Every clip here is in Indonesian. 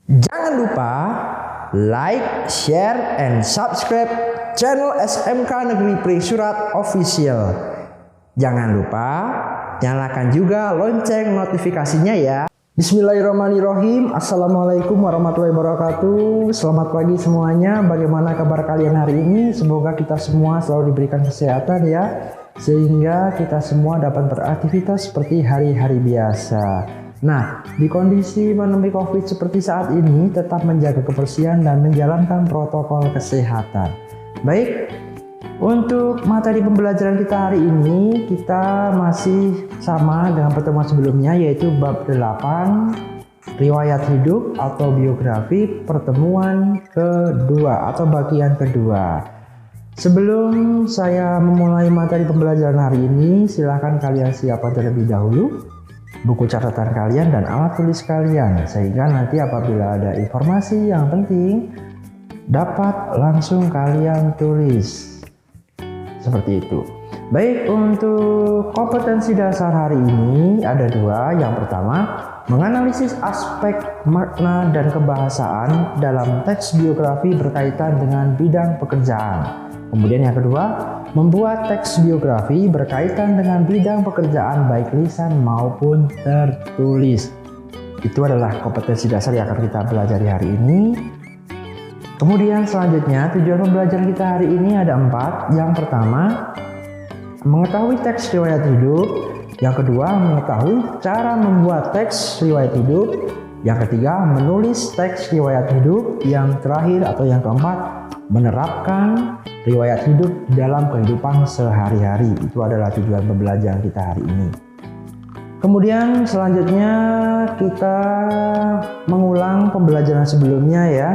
Jangan lupa like, share, and subscribe channel SMK Negeri Pri Surat Official. Jangan lupa nyalakan juga lonceng notifikasinya ya. Bismillahirrahmanirrahim. Assalamualaikum warahmatullahi wabarakatuh. Selamat pagi semuanya. Bagaimana kabar kalian hari ini? Semoga kita semua selalu diberikan kesehatan ya, sehingga kita semua dapat beraktivitas seperti hari-hari biasa. Nah, di kondisi pandemi COVID seperti saat ini, tetap menjaga kebersihan dan menjalankan protokol kesehatan. Baik, untuk materi pembelajaran kita hari ini, kita masih sama dengan pertemuan sebelumnya, yaitu bab 8, riwayat hidup atau biografi, pertemuan kedua atau bagian kedua. Sebelum saya memulai materi pembelajaran hari ini, silakan kalian siapkan terlebih dahulu buku catatan kalian dan alat tulis kalian, sehingga nanti apabila ada informasi yang penting dapat langsung kalian tulis seperti itu. Baik, untuk kompetensi dasar hari ini ada dua. Yang pertama, menganalisis aspek makna dan kebahasaan dalam teks biografi berkaitan dengan bidang pekerjaan. Kemudian yang kedua, membuat teks biografi berkaitan dengan bidang pekerjaan baik lisan maupun tertulis. Itu adalah kompetensi dasar yang akan kita pelajari hari ini. Kemudian selanjutnya, tujuan pembelajaran kita hari ini ada 4. Yang pertama, mengetahui teks riwayat hidup. Yang kedua, mengetahui cara membuat teks riwayat hidup. Yang ketiga, menulis teks riwayat hidup. Yang terakhir atau yang keempat, menerapkan riwayat hidup dalam kehidupan sehari-hari. Itu adalah tujuan pembelajaran kita hari ini. Kemudian selanjutnya kita mengulang pembelajaran sebelumnya ya.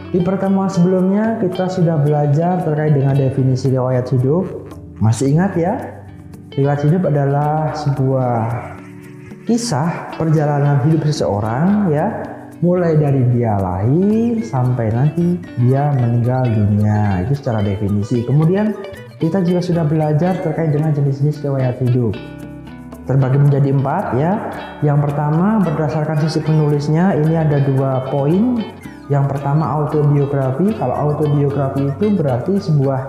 Di pertemuan sebelumnya kita sudah belajar terkait dengan definisi riwayat hidup. Masih ingat ya? Riwayat hidup adalah sebuah kisah perjalanan hidup seseorang ya, mulai dari dia lahir sampai nanti dia meninggal dunia. Itu secara definisi. Kemudian kita juga sudah belajar terkait dengan jenis-jenis riwayat hidup. Terbagi menjadi 4 ya. Yang pertama, berdasarkan sisi penulisnya, ini ada 2 poin. Yang pertama, autobiografi. Kalau autobiografi itu berarti sebuah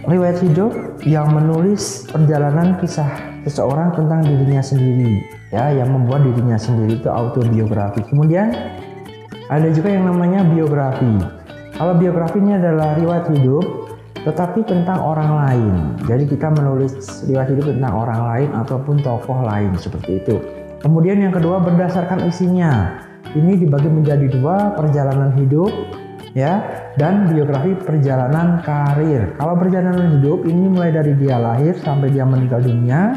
riwayat hidup yang menulis perjalanan kisah seseorang tentang dirinya sendiri ya, yang membuat dirinya sendiri, itu autobiografi. Kemudian ada juga yang namanya biografi. Kalau biografi ini adalah riwayat hidup tetapi tentang orang lain. Jadi kita menulis riwayat hidup tentang orang lain ataupun tokoh lain, seperti itu. Kemudian yang kedua, berdasarkan isinya. Ini dibagi menjadi 2, perjalanan hidup ya, dan biografi perjalanan karir. Kalau perjalanan hidup ini mulai dari dia lahir sampai dia meninggal dunia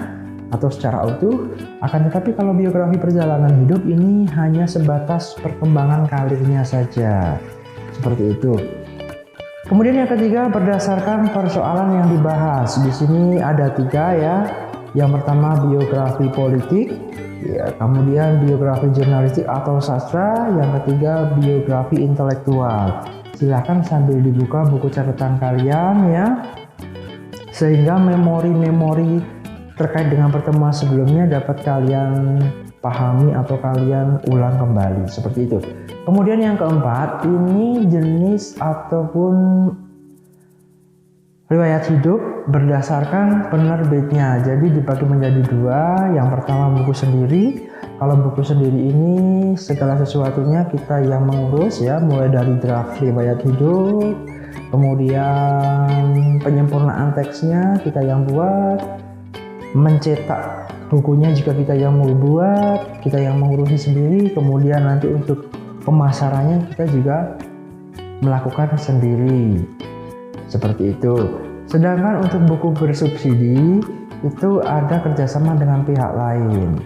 atau secara utuh. Akan tetapi kalau biografi perjalanan hidup ini hanya sebatas perkembangan karirnya saja, seperti itu. Kemudian yang ketiga, berdasarkan persoalan yang dibahas. Di sini ada 3 ya. Yang pertama, biografi politik ya, kemudian biografi jurnalistik atau sastra, yang ketiga biografi intelektual. Silahkan sambil dibuka buku catatan kalian ya, sehingga memori-memori terkait dengan pertemuan sebelumnya dapat kalian pahami atau kalian ulang kembali, seperti itu. Kemudian yang keempat, ini jenis ataupun riwayat hidup berdasarkan penerbitnya. Jadi dibagi menjadi 2. Yang pertama, buku sendiri. Kalau buku sendiri ini segala sesuatunya kita yang mengurus ya, mulai dari draft riwayat hidup, kemudian penyempurnaan teksnya kita yang buat, mencetak bukunya juga kita yang mau buat, kita yang mengurusi sendiri. Kemudian nanti untuk pemasarannya kita juga melakukan sendiri, seperti itu. Sedangkan untuk buku bersubsidi itu ada kerjasama dengan pihak lain.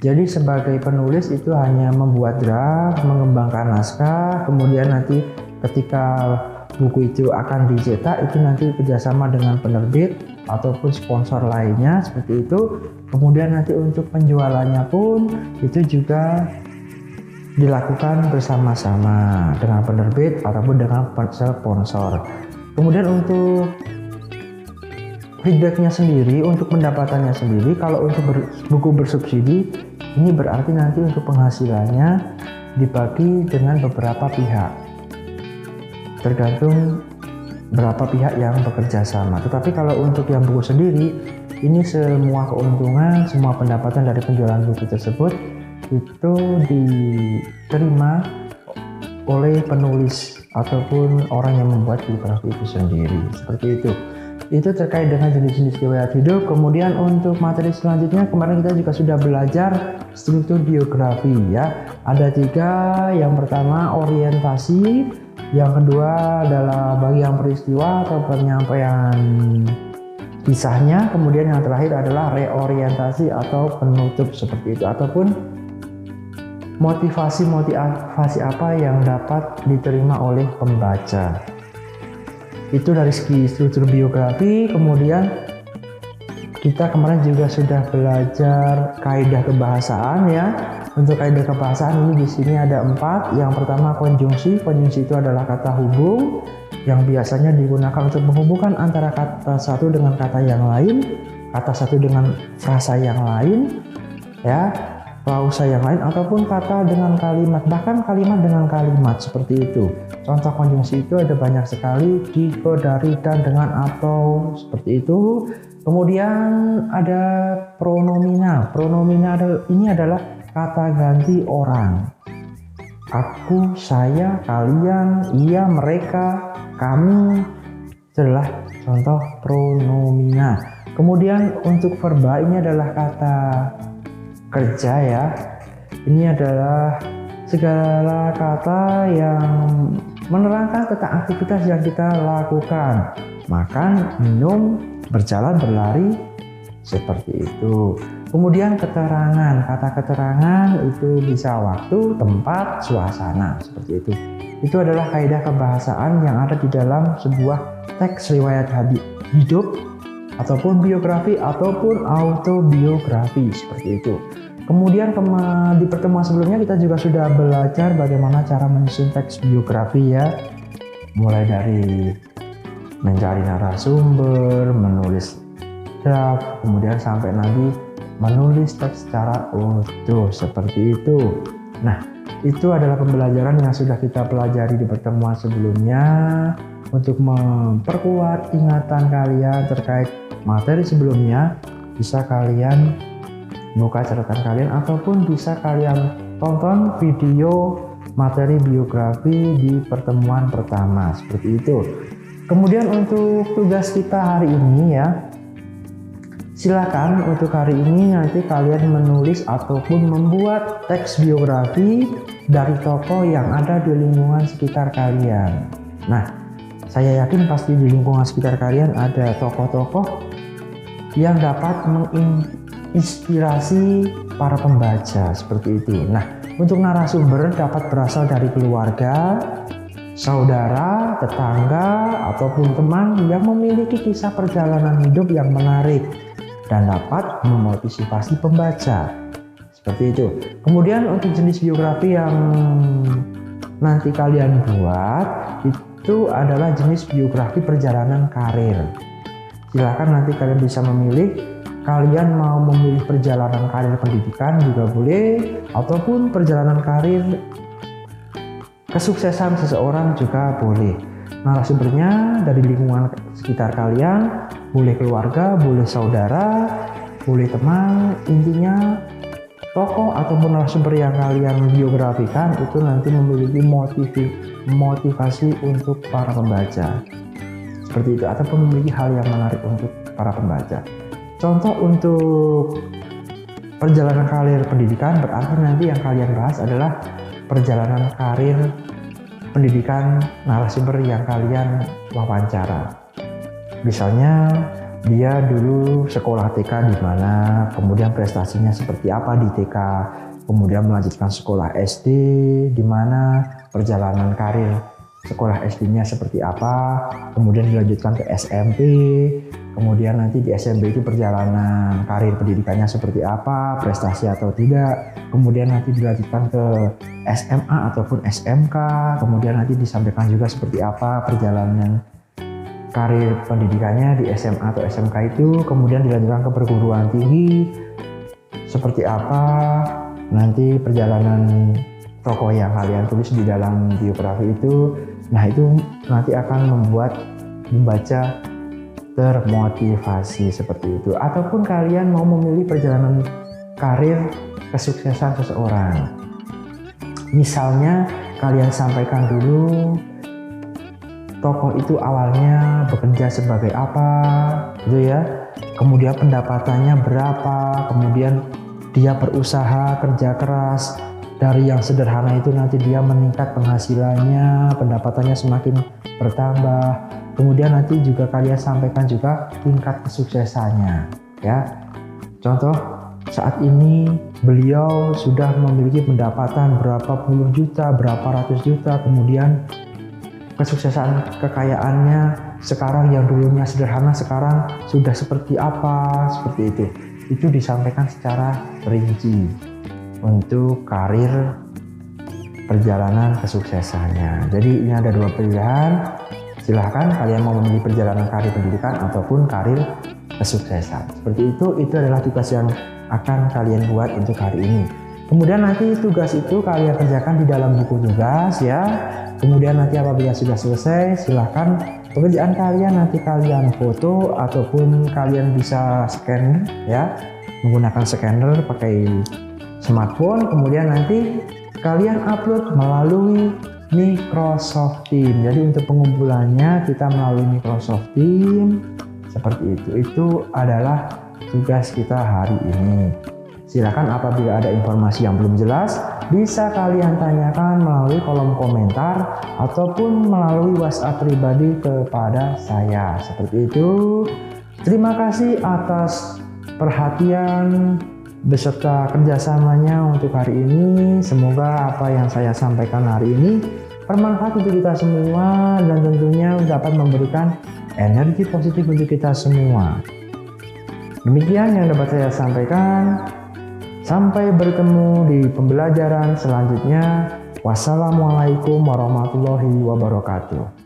Jadi sebagai penulis itu hanya membuat draft, mengembangkan naskah, kemudian nanti ketika buku itu akan dicetak itu nanti kerjasama dengan penerbit ataupun sponsor lainnya, seperti itu. Kemudian nanti untuk penjualannya pun itu juga dilakukan bersama-sama dengan penerbit ataupun dengan sponsor. Kemudian untuk feedbacknya sendiri, untuk pendapatannya sendiri, kalau untuk buku bersubsidi, ini berarti nanti untuk penghasilannya dibagi dengan beberapa pihak, tergantung berapa pihak yang bekerja sama. Tetapi kalau untuk yang buku sendiri, ini semua keuntungan, semua pendapatan dari penjualan buku tersebut itu diterima oleh penulis ataupun orang yang membuat biografi itu sendiri. Seperti itu. Itu terkait dengan jenis-jenis riwayat hidup. Kemudian untuk materi selanjutnya, kemarin kita juga sudah belajar struktur biografi ya. Ada 3. Yang pertama orientasi, yang kedua adalah bagian peristiwa atau penyampaian kisahnya, kemudian yang terakhir adalah reorientasi atau penutup, seperti itu, ataupun motivasi apa yang dapat diterima oleh pembaca. Itu dari segi struktur biografi. Kemudian kita kemarin juga sudah belajar kaidah kebahasaan ya. Untuk kaidah kebahasaan ini di sini ada 4. Yang pertama konjungsi. Konjungsi itu adalah kata hubung yang biasanya digunakan untuk menghubungkan antara kata satu dengan kata yang lain, kata satu dengan frasa yang lain, ya, klausa yang lain, ataupun kata dengan kalimat, bahkan kalimat dengan kalimat, seperti itu. Contoh konjungsi itu ada banyak sekali, di, ke, dari, dan, dengan, atau, seperti itu. Kemudian ada pronomina. Pronomina ini adalah kata ganti orang. Aku, saya, kalian, ia, mereka, kami, adalah contoh pronomina. Kemudian untuk verba ini adalah kata kerja ya. Ini adalah segala kata yang menerangkan tentang aktivitas yang kita lakukan. Makan, minum, berjalan, berlari, seperti itu. Kemudian keterangan. Kata keterangan itu bisa waktu, tempat, suasana, seperti itu. Itu adalah kaidah kebahasaan yang ada di dalam sebuah teks riwayat hidup ataupun biografi ataupun autobiografi, seperti itu. Kemudian di pertemuan sebelumnya kita juga sudah belajar bagaimana cara menyusun teks biografi ya. Mulai dari mencari narasumber, menulis draft, kemudian sampai nanti menulis teks secara utuh, seperti itu. Nah, itu adalah pembelajaran yang sudah kita pelajari di pertemuan sebelumnya untuk memperkuat ingatan kalian terkait materi sebelumnya. Bisa kalian buka catatan kalian ataupun bisa kalian tonton video materi biografi di pertemuan pertama, seperti itu. Kemudian untuk tugas kita hari ini ya, silakan untuk hari ini nanti kalian menulis ataupun membuat teks biografi dari tokoh yang ada di lingkungan sekitar kalian. Nah, saya yakin pasti di lingkungan sekitar kalian ada tokoh-tokoh yang dapat menginspirasi para pembaca, seperti itu. Nah, untuk narasumber dapat berasal dari keluarga, saudara, tetangga, ataupun teman yang memiliki kisah perjalanan hidup yang menarik dan dapat memotivasi pembaca, seperti itu. Kemudian untuk jenis biografi yang nanti kalian buat itu adalah jenis biografi perjalanan karir. Silakan nanti kalian bisa memilih, kalian mau memilih perjalanan karir pendidikan juga boleh, ataupun perjalanan karir kesuksesan seseorang juga boleh. Narasumbernya dari lingkungan sekitar kalian, boleh keluarga, boleh saudara, boleh teman, intinya tokoh ataupun narasumber yang kalian biografikan itu nanti memiliki motivasi untuk para pembaca, seperti itu, ataupun memiliki hal yang menarik untuk para pembaca. Contoh untuk perjalanan karir pendidikan berarti nanti yang kalian bahas adalah perjalanan karir pendidikan narasumber yang kalian wawancara. Misalnya dia dulu sekolah TK di mana, kemudian prestasinya seperti apa di TK, kemudian melanjutkan sekolah SD di mana, perjalanan karir sekolah SD-nya seperti apa, kemudian dilanjutkan ke SMP, kemudian nanti di SMP itu perjalanan karir pendidikannya seperti apa, prestasi atau tidak, kemudian nanti dilanjutkan ke SMA ataupun SMK, kemudian nanti disampaikan juga seperti apa perjalanan karir pendidikannya di SMA atau SMK itu, kemudian dilanjutkan ke perguruan tinggi, seperti apa nanti perjalanan tokoh yang kalian tulis di dalam biografi itu. Nah, itu nanti akan membuat membaca termotivasi seperti itu. Ataupun kalian mau memilih perjalanan karir kesuksesan seseorang. Misalnya kalian sampaikan dulu tokoh itu awalnya bekerja sebagai apa, gitu ya. Kemudian pendapatannya berapa, kemudian dia berusaha kerja keras. Dari yang sederhana itu nanti dia meningkat penghasilannya, pendapatannya semakin bertambah. Kemudian nanti juga kalian sampaikan juga tingkat kesuksesannya, ya. Contoh, saat ini beliau sudah memiliki pendapatan berapa puluh juta, berapa ratus juta, kemudian kesuksesan kekayaannya sekarang yang dulunya sederhana sekarang sudah seperti apa, seperti itu. Itu disampaikan secara rinci untuk karir perjalanan kesuksesannya. Jadi ini ada dua pilihan. Silahkan kalian mau memilih perjalanan karir pendidikan ataupun karir kesuksesan. Seperti itu adalah tugas yang akan kalian buat untuk hari ini. Kemudian nanti tugas itu kalian kerjakan di dalam buku tugas, ya. Kemudian nanti apabila sudah selesai, silahkan pekerjaan kalian nanti kalian foto ataupun kalian bisa scan, ya, menggunakan scanner pakai smartphone. Kemudian nanti kalian upload melalui Microsoft Teams. Jadi untuk pengumpulannya kita melalui Microsoft Teams seperti itu. Itu adalah tugas kita hari ini. Silakan apabila ada informasi yang belum jelas bisa kalian tanyakan melalui kolom komentar ataupun melalui WhatsApp pribadi kepada saya. Seperti itu. Terima kasih atas perhatian beserta kerjasamanya untuk hari ini. Semoga apa yang saya sampaikan hari ini bermanfaat untuk kita semua dan tentunya dapat memberikan energi positif untuk kita semua. Demikian yang dapat saya sampaikan. Sampai bertemu di pembelajaran selanjutnya. Wassalamualaikum warahmatullahi wabarakatuh.